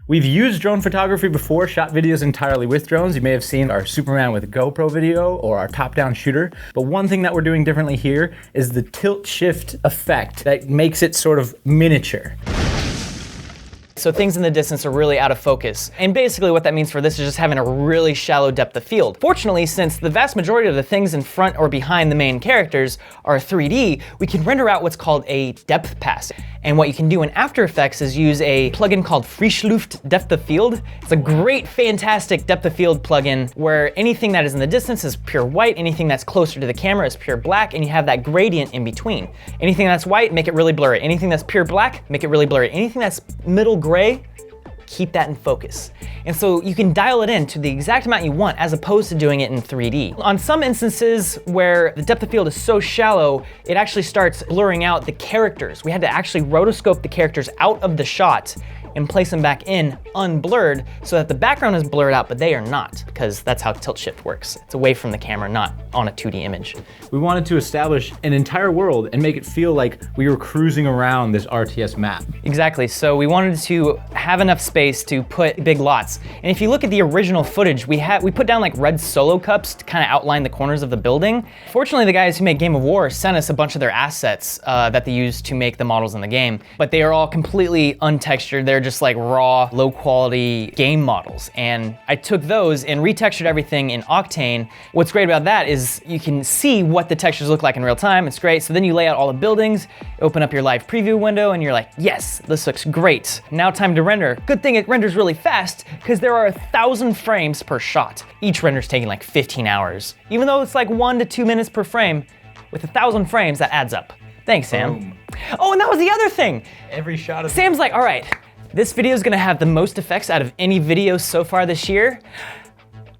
We've used drone photography before, shot videos entirely with drones. You may have seen our Superman with a GoPro video or our top-down shooter. But one thing that we're doing differently here is the tilt shift effect that makes it sort of miniature. So things in the distance are really out of focus. And basically what that means for this is just having a really shallow depth of field. Fortunately, since the vast majority of the things in front or behind the main characters are 3D, we can render out what's called a depth pass. And what you can do in After Effects is use a plugin called Frischluft Depth of Field. It's a great, fantastic depth of field plugin where anything that is in the distance is pure white, anything that's closer to the camera is pure black, and you have that gradient in between. Anything that's white, make it really blurry. Anything that's pure black, make it really blurry. Anything that's middle gray, keep that in focus. And so you can dial it in to the exact amount you want as opposed to doing it in 3D. On some instances where the depth of field is so shallow, it actually starts blurring out the characters. We had to actually rotoscope the characters out of the shot and place them back in unblurred so that the background is blurred out, but they are not, because that's how tilt shift works. It's away from the camera, not on a 2D image. We wanted to establish an entire world and make it feel like we were cruising around this RTS map. Exactly, so we wanted to have enough space to put big lots. And if you look at the original footage, we put down like red solo cups to kind of outline the corners of the building. Fortunately, the guys who made Game of War sent us a bunch of their assets that they used to make the models in the game, but they are all completely untextured. They're just like raw, low quality game models. And I took those and retextured everything in Octane. What's great about that is you can see what the textures look like in real time. It's great. So then you lay out all the buildings, open up your live preview window, and you're like, yes, this looks great. Now time to render. Good thing it renders really fast because there are 1,000 frames per shot. Each render's taking like 15 hours. Even though it's like 1 to 2 minutes per frame, with 1,000 frames, that adds up. Thanks, Sam. Boom. Oh, and that was the other thing. Every shot of Sam's like, all right, this video is gonna have the most effects out of any video so far this year.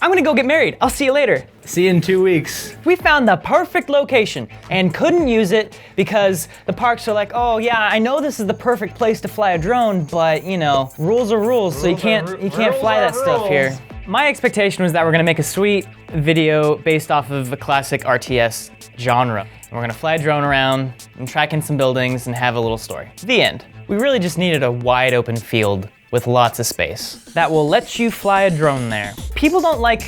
I'm gonna go get married. I'll see you later. See you in 2 weeks. We found the perfect location and couldn't use it because the parks are like, oh yeah, I know this is the perfect place to fly a drone, but you know, rules are rules, so you can't fly that stuff here. My expectation was that we're gonna make a sweet video based off of a classic RTS genre. And we're gonna fly a drone around and track in some buildings and have a little story. The end. We really just needed a wide open field with lots of space that will let you fly a drone there. People don't like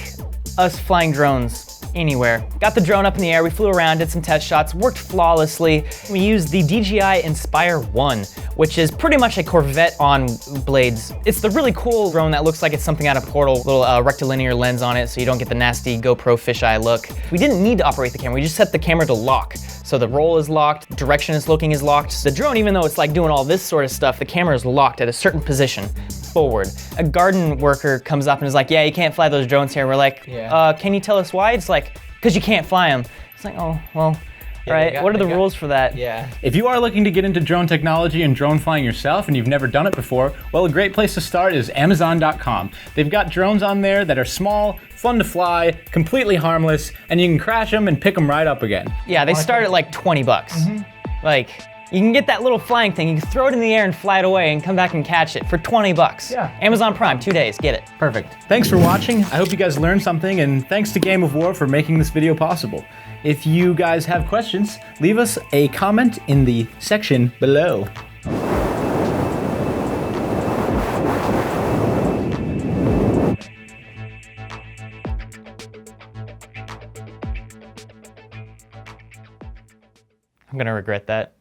us flying drones anywhere. Got the drone up in the air, we flew around, did some test shots, worked flawlessly. We used the DJI Inspire 1, which is pretty much a Corvette on blades. It's the really cool drone that looks like it's something out of Portal, little rectilinear lens on it so you don't get the nasty GoPro fisheye look. We didn't need to operate the camera, we just set the camera to lock. So the roll is locked, direction is looking is locked. The drone, even though it's like doing all this sort of stuff, the camera is locked at a certain position forward. A garden worker comes up and is like, yeah, you can't fly those drones here. We're like, yeah. Can you tell us why? It's like, because you can't fly them. It's like, oh, well, Yeah, right, what are the rules for that? Yeah. If you are looking to get into drone technology and drone flying yourself and you've never done it before, well, a great place to start is Amazon.com. They've got drones on there that are small, fun to fly, completely harmless, and you can crash them and pick them right up again. Yeah, they start at like 20 bucks. Like, you can get that little flying thing, you can throw it in the air and fly it away and come back and catch it for 20 bucks. Yeah. Amazon Prime, 2 days, get it. Perfect. Thanks for watching. I hope you guys learned something, and thanks to Game of War for making this video possible. If you guys have questions, leave us a comment in the section below. I'm gonna regret that.